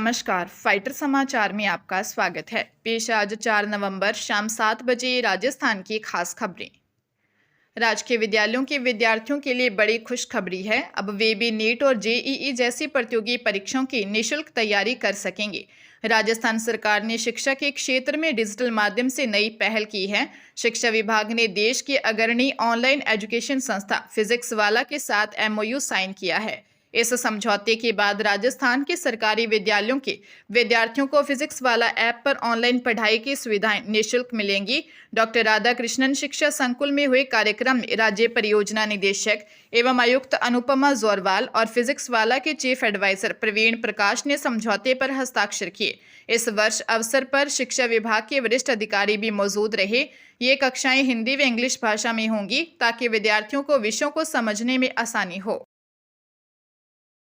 नमस्कार, फाइटर समाचार में आपका स्वागत है। पेश आज 4 नवंबर शाम 7 बजे राजस्थान की खास खबरें। राजकीय विद्यालयों के विद्यार्थियों के लिए बड़ी खुशखबरी है। अब वे भी नीट और जेईई जैसी प्रतियोगी परीक्षाओं की निःशुल्क तैयारी कर सकेंगे। राजस्थान सरकार ने शिक्षा के क्षेत्र में डिजिटल माध्यम से नई पहल की है। शिक्षा विभाग ने देश की अग्रणी ऑनलाइन एजुकेशन संस्था फिजिक्स वाला के साथ एमओयू साइन किया है। इस समझौते के बाद राजस्थान के सरकारी विद्यालयों के विद्यार्थियों को फिजिक्स वाला ऐप पर ऑनलाइन पढ़ाई की सुविधाएं निःशुल्क मिलेंगी। डॉक्टर राधाकृष्णन शिक्षा संकुल में हुए कार्यक्रम में राज्य परियोजना निदेशक एवं आयुक्त अनुपमा जोरवाल और फिजिक्स वाला के चीफ एडवाइजर प्रवीण प्रकाश ने समझौते पर हस्ताक्षर किए। इस वर्ष अवसर पर शिक्षा विभाग के वरिष्ठ अधिकारी भी मौजूद रहे। ये कक्षाएं हिंदी व इंग्लिश भाषा में होंगी ताकि विद्यार्थियों को विषयों को समझने में आसानी हो।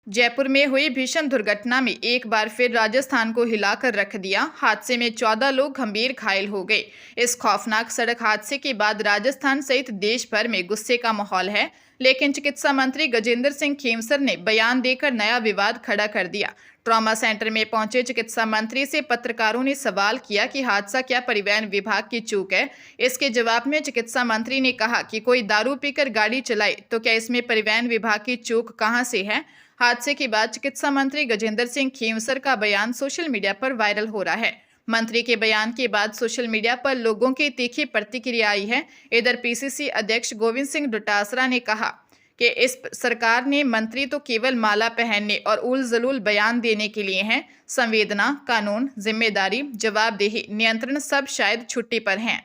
जयपुर में हुई भीषण दुर्घटना में एक बार फिर राजस्थान को हिलाकर रख दिया। हादसे में 14 लोग गंभीर घायल हो गए। इस खौफनाक सड़क हादसे के बाद राजस्थान सहित देश भर में गुस्से का माहौल है, लेकिन चिकित्सा मंत्री गजेंद्र सिंह खेमसर ने बयान देकर नया विवाद खड़ा कर दिया। ट्रॉमा सेंटर में पहुंचे चिकित्सा मंत्री से पत्रकारों ने सवाल किया कि हादसा क्या परिवहन विभाग की चूक है। इसके जवाब में चिकित्सा मंत्री ने कहा कि कोई दारू पीकर गाड़ी चलाए तो क्या इसमें परिवहन विभाग की चूक कहां से है। हादसे के बाद चिकित्सा मंत्री गजेंद्र सिंह खेमसर का बयान सोशल मीडिया पर वायरल हो रहा है। मंत्री के बयान के बाद सोशल मीडिया पर लोगों की तीखी प्रतिक्रिया आई है। इधर पीसीसी अध्यक्ष गोविंद सिंह डोटासरा ने कहा कि इस सरकार ने मंत्री तो केवल माला पहनने और उल जलूल बयान देने के लिए हैं। संवेदना, कानून, जिम्मेदारी, जवाबदेही, नियंत्रण सब शायद छुट्टी पर हैं।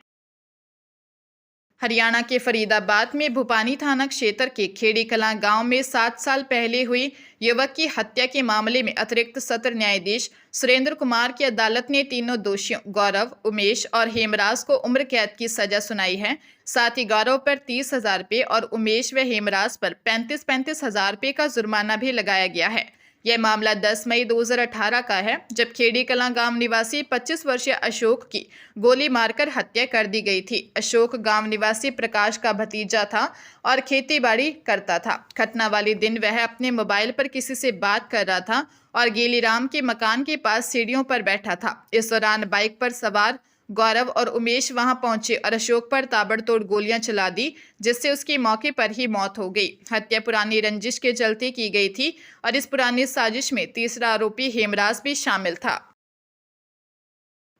हरियाणा के फरीदाबाद में भूपानी थाना क्षेत्र के खेड़ी कलां गांव में 7 साल पहले हुई युवक की हत्या के मामले में अतिरिक्त सत्र न्यायाधीश सुरेंद्र कुमार की अदालत ने तीनों दोषियों गौरव, उमेश और हेमराज को उम्र कैद की सजा सुनाई है। साथ ही गौरव पर 30,000 रुपये और उमेश व हेमराज पर 35-35 हजार रुपये का जुर्माना भी लगाया गया है। यह मामला 10 मई 2018 का है, जब खेड़ी कलां गांव निवासी 25 वर्षीय अशोक की गोली मारकर हत्या कर दी गई थी। अशोक गांव निवासी प्रकाश का भतीजा था और खेतीबाड़ी करता था। घटना वाले दिन वह अपने मोबाइल पर किसी से बात कर रहा था और गेलीराम के मकान के पास सीढ़ियों पर बैठा था। इस दौरान बाइक पर सवार गौरव और उमेश वहां पहुंचे और अशोक पर ताबड़तोड़ गोलियां चला दी, जिससे उसकी मौके पर ही मौत हो गई। हत्या पुरानी रंजिश के चलते की गई थी और इस पुरानी साजिश में तीसरा आरोपी हेमराज भी शामिल था।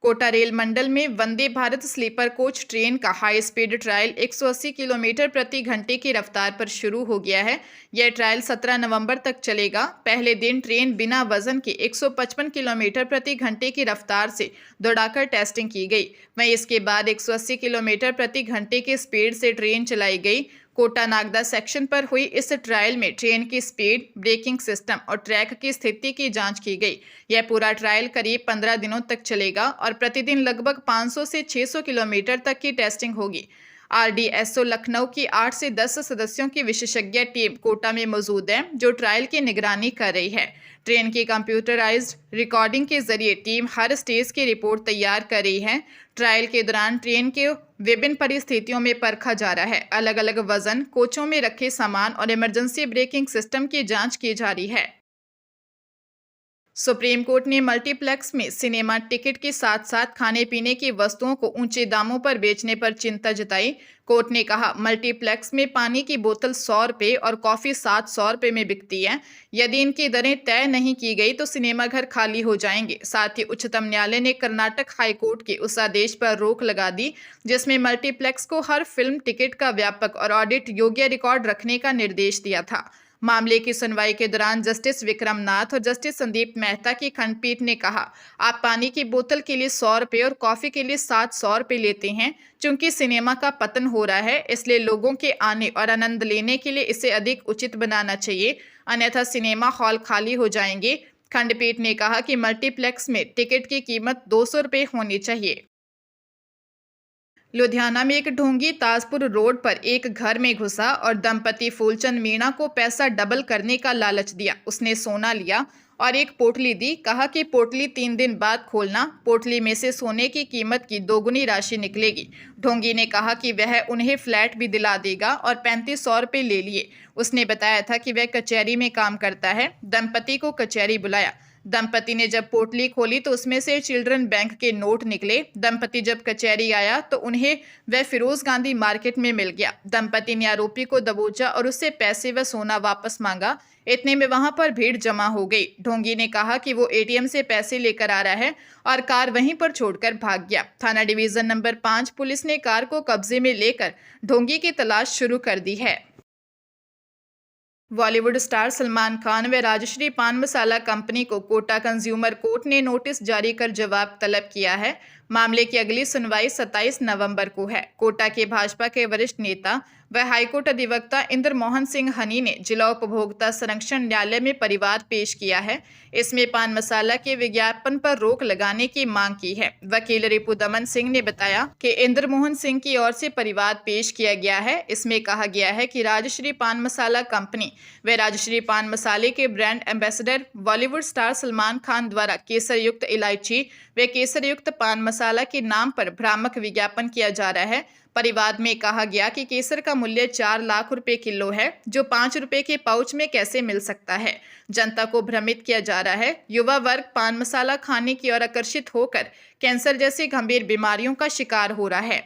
कोटा रेल मंडल में Vande Bharat sleeper coach train का हाई स्पीड ट्रायल 180 किलोमीटर प्रति घंटे की रफ्तार पर शुरू हो गया है। यह ट्रायल 17 नवंबर तक चलेगा। पहले दिन ट्रेन बिना वजन के 155 किलोमीटर प्रति घंटे की रफ्तार से दौड़ाकर टेस्टिंग की गई। वहीं इसके बाद 180 किलोमीटर प्रति घंटे की स्पीड से ट्रेन चलाई गई। कोटा नागदा सेक्शन पर हुई इस ट्रायल में ट्रेन की स्पीड, ब्रेकिंग सिस्टम और ट्रैक की स्थिति की जांच की गई। यह पूरा ट्रायल करीब 15 दिनों तक चलेगा और प्रतिदिन लगभग 500 से 600 किलोमीटर तक की टेस्टिंग होगी। आरडीएसओ लखनऊ की 8 से 10 सदस्यों की विशेषज्ञ टीम कोटा में मौजूद है, जो ट्रायल की निगरानी कर रही है। ट्रेन की कंप्यूटराइज्ड रिकॉर्डिंग के जरिए टीम हर स्टेज की रिपोर्ट तैयार कर रही है। ट्रायल के दौरान ट्रेन के विभिन्न परिस्थितियों में परखा जा रहा है। अलग अलग वजन, कोचों में रखे सामान और इमरजेंसी ब्रेकिंग सिस्टम की जांच की जा रही है। सुप्रीम कोर्ट ने मल्टीप्लेक्स में सिनेमा टिकट के साथ साथ खाने पीने की वस्तुओं को ऊंचे दामों पर बेचने पर चिंता जताई। कोर्ट ने कहा, मल्टीप्लेक्स में पानी की बोतल 100 रुपये और कॉफ़ी 700 रुपये में बिकती है। यदि इनकी दरें तय नहीं की गई तो सिनेमाघर खाली हो जाएंगे। साथ ही उच्चतम न्यायालय ने कर्नाटक हाई कोर्ट के उस आदेश पर रोक लगा दी जिसमें मल्टीप्लेक्स को हर फिल्म टिकट का व्यापक और ऑडिट योग्य रिकॉर्ड रखने का निर्देश दिया था। मामले की सुनवाई के दौरान जस्टिस विक्रम नाथ और जस्टिस संदीप मेहता की खंडपीठ ने कहा, आप पानी की बोतल के लिए 100 रुपये और कॉफ़ी के लिए 700 रुपये लेते हैं। चूंकि सिनेमा का पतन हो रहा है, इसलिए लोगों के आने और आनंद लेने के लिए इसे अधिक उचित बनाना चाहिए, अन्यथा सिनेमा हॉल खाली हो जाएंगे। खंडपीठ ने कहा कि मल्टीप्लेक्स में टिकट की कीमत 200 रुपये होनी चाहिए। लुधियाना में एक ढोंगी ताजपुर रोड पर एक घर में घुसा और दंपति फूलचंद मीणा को पैसा डबल करने का लालच दिया। उसने सोना लिया और एक पोटली दी। कहा कि पोटली 3 दिन बाद खोलना, पोटली में से सोने की कीमत की दोगुनी राशि निकलेगी। ढोंगी ने कहा कि वह उन्हें फ्लैट भी दिला देगा और 3500 रुपये ले लिए। उसने बताया था कि वह कचहरी में काम करता है। दंपति को कचहरी बुलाया। दंपति ने जब पोटली खोली तो उसमें से चिल्ड्रन बैंक के नोट निकले। दंपति जब कचहरी आया तो उन्हें वह फिरोज गांधी मार्केट में मिल गया। दंपति ने आरोपी को दबोचा और उससे पैसे व सोना वापस मांगा। इतने में वहां पर भीड़ जमा हो गई। ढोंगी ने कहा कि वो एटीएम से पैसे लेकर आ रहा है और कार वहीं पर छोड़कर भाग गया। थाना डिवीजन नंबर 5 पुलिस ने कार को कब्जे में लेकर ढोंगी की तलाश शुरू कर दी है। बॉलीवुड स्टार सलमान खान व राजश्री पान मसाला कंपनी को कोटा कंज्यूमर कोर्ट ने नोटिस जारी कर जवाब तलब किया है। मामले की अगली सुनवाई 27 नवंबर को है। कोटा के भाजपा के वरिष्ठ नेता व हाईकोर्ट अधिवक्ता इंद्र मोहन सिंह हनी ने जिला उपभोक्ता संरक्षण न्यायालय में परिवाद पेश किया है। इसमें पान मसाला के विज्ञापन पर रोक लगाने की मांग की है। वकील रिपु दमन सिंह ने बताया कि इंद्र मोहन सिंह की ओर से परिवाद पेश किया गया है। इसमें कहा गया है कि राजश्री पान मसाला कंपनी व राजश्री पान मसाले के brand ambassador Bollywood star Salman Khan द्वारा केसर युक्त इलायची व केसर युक्त पान मसाला के नाम पर भ्रामक विज्ञापन किया जा रहा है। परिवाद में कहा गया कि केसर का मूल्य 4 लाख रुपए किलो है, जो 5 रुपए के पाउच में कैसे मिल सकता है। जनता को भ्रमित किया जा रहा है। युवा वर्ग पान मसाला खाने की ओर आकर्षित होकर कैंसर जैसी गंभीर बीमारियों का शिकार हो रहा है।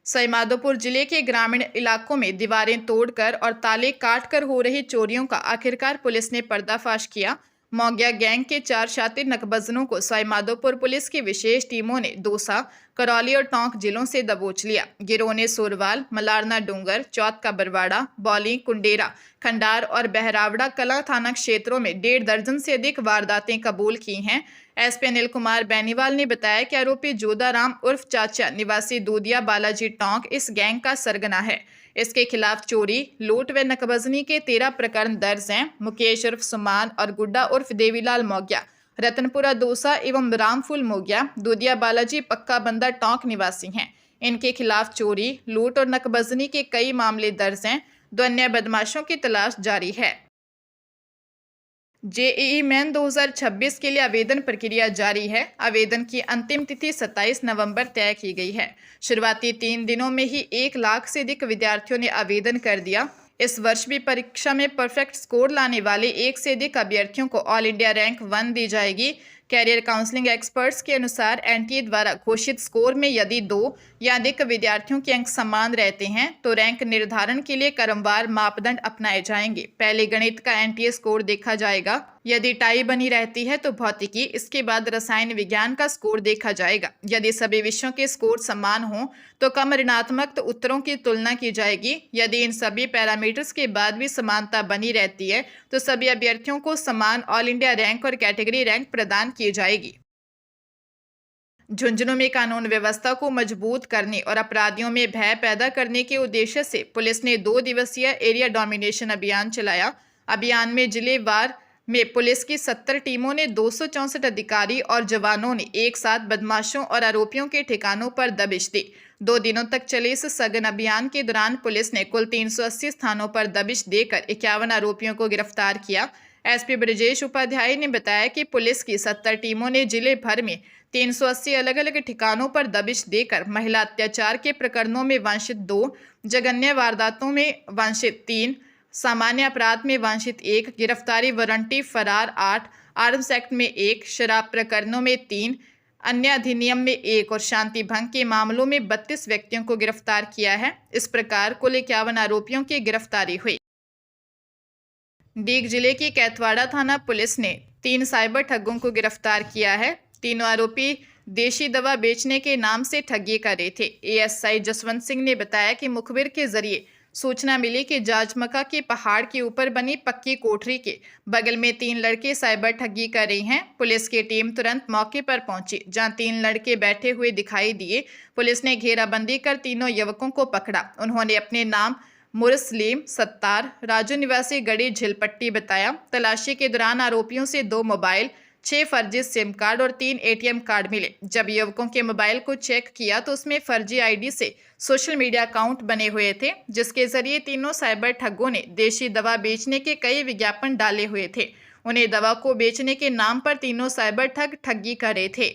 सवाईमाधोपुर जिले के ग्रामीण इलाकों में दीवारें तोड़कर और ताले काटकर हो रही चोरियों का आखिरकार पुलिस ने पर्दाफाश किया। मौगिया गैंग के 4 शातिर नकबजनों को सवाईमाधोपुर पुलिस की विशेष टीमों ने दौसा, करौली और टोंक जिलों से दबोच लिया। गिरोह ने सोरवाल, मलारना डूंगर, चौथ का बरवाड़ा, बौली, कुंडेरा, खंडार और बहरावड़ा कला थाना क्षेत्रों में 1.5 दर्जन से अधिक वारदातें कबूल की हैं। एसपी अनिल कुमार बेनीवाल ने बताया कि आरोपी जोधाराम उर्फ चाचा निवासी दूधिया बालाजी टोंक इस गैंग का सरगना है। इसके खिलाफ चोरी, लूट व नकबजनी के 13 प्रकरण दर्ज हैं। मुकेश उर्फ सुमान और गुड्डा उर्फ देवीलाल मौगिया रतनपुरा दौसा एवं रामफुल मौगिया दूधिया बालाजी पक्का बंदा टोंक निवासी हैं। इनके खिलाफ चोरी, लूट और नकबजनी के कई मामले दर्ज हैं। 2 अन्य बदमाशों की तलाश जारी है। जेईई मेन 2026 के लिए आवेदन प्रक्रिया जारी है। आवेदन की अंतिम तिथि 27 नवंबर तय की गई है। शुरुआती 3 दिनों में ही 1 लाख से अधिक विद्यार्थियों ने आवेदन कर दिया। इस वर्ष भी परीक्षा में परफेक्ट स्कोर लाने वाले 1 से अधिक अभ्यर्थियों को ऑल इंडिया रैंक 1 दी जाएगी। कैरियर काउंसलिंग एक्सपर्ट्स के अनुसार एनटीए द्वारा घोषित स्कोर में यदि 2 या अधिक विद्यार्थियों के अंक समान रहते हैं तो रैंक निर्धारण के लिए क्रमवार मापदंड अपनाए जाएंगे। पहले गणित का एनटीए स्कोर देखा जाएगा। यदि टाई बनी रहती है तो भौतिकी, इसके बाद रसायन विज्ञान का स्कोर देखा जाएगा। यदि सभी विषयों के स्कोर समान हों तो कम ऋणात्मक उत्तरों की तुलना की जाएगी। यदि इन सभी पैरामीटर्स के बाद भी समानता बनी रहती है तो सभी अभ्यर्थियों को समान ऑल इंडिया रैंक और कैटेगरी रैंक प्रदान की जाएगी। झुंझुनू में कानून व्यवस्था को मजबूत करने और अपराधियों में भय पैदा करने के उद्देश्य से पुलिस ने 2 दिवसीय एरिया डोमिनेशन अभियान चलाया। अभियान में जिलेवार में पुलिस की 70 टीमों ने 264 अधिकारी और जवानों ने एक साथ बदमाशों और आरोपियों के ठिकानों पर दबिश दी। 2 दिनों तक चले इस सघन अभियान के दौरान पुलिस ने कुल 380 स्थानों पर दबिश देकर 51 आरोपियों को गिरफ्तार किया। एसपी ब्रजेश उपाध्याय ने बताया कि पुलिस की 70 टीमों ने जिले भर में 380 अलग अलग ठिकानों पर दबिश देकर महिला अत्याचार के प्रकरणों में वांछित 2, जघन्य वारदातों में वांछित 3, सामान्य अपराध में वांछित 1, गिरफ्तारी वारंटी फरार 8, आर्म्स एक्ट में 1, शराब प्रकरणों में 3, अन्य अधिनियम में 1 और शांति भंग के मामलों में 32 व्यक्तियों को गिरफ्तार किया है। इस प्रकार कुल 51 आरोपियों की गिरफ्तारी हुई। डीग जिले की कैथवाड़ा थाना पुलिस ने 3 साइबर ठगों को गिरफ्तार किया है। तीनों आरोपी देशी दवा बेचने के नाम से ठगी कर रहे थे। एएसआई जसवंत सिंह ने बताया कि मुखबिर के जरिए सूचना मिली कि जाजमका के पहाड़ के ऊपर बनी पक्की कोठरी के बगल में 3 लड़के साइबर ठगी कर रहे हैं। पुलिस की टीम तुरंत मौके पर पहुंची, जहां 3 लड़के बैठे हुए दिखाई दिए। पुलिस ने घेराबंदी कर तीनों युवकों को पकड़ा। उन्होंने अपने नाम मुरसलीम, सत्तार, राजू निवासी गढ़ी झिलपट्टी बताया। तलाशी के दौरान आरोपियों से 2 मोबाइल, 6 फर्जी सिम कार्ड और 3 एटीएम कार्ड मिले। जब युवकों के मोबाइल को चेक किया तो उसमें फर्जी आईडी से सोशल मीडिया अकाउंट बने हुए थे, जिसके जरिए तीनों साइबर ठगों ने देशी दवा बेचने के कई विज्ञापन डाले हुए थे। उन्हें दवा को बेचने के नाम पर तीनों साइबर ठग ठगी कर रहे थे।